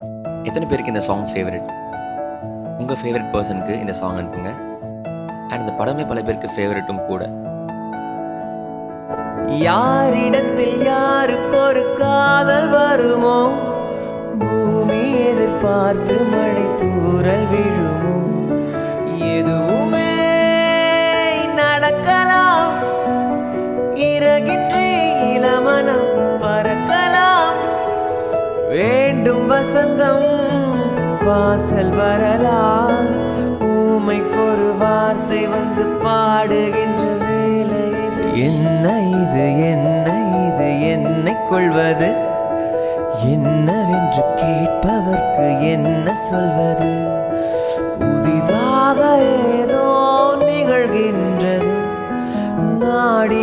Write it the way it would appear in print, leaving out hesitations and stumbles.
எத்தனை பேருக்கு இந்த சாங் ஃபேவரட்? உங்கள் ஃபேவரட் பர்சனுக்கு இந்த சாங் அனுப்புங்க. அண்ட் இந்த படமே பல பேருக்கு ஃபேவரட்டும் கூட. யாரிடத்தில் யாருக்கு ஒரு காதல் வருமோ, பூமி எதிர்பார்த்து மழை தூறல் விழுமோ, எதுவுமே நடக்கலாம், இறகின்றி இளமனம் பறக்கலாம், வேண்டும் வசந்தம் வாசல் வரலாம், ஊமைக்கொரு வார்த்தை வந்து பாடுகின்ற வேலை இது. என்ன இது என்ன இது என்னை கொள்வது, என்னவென்று கேட்பவர்க்கு என்ன சொல்வது, புதிதாக ஏதோ நிகழ்கின்றது, நாடி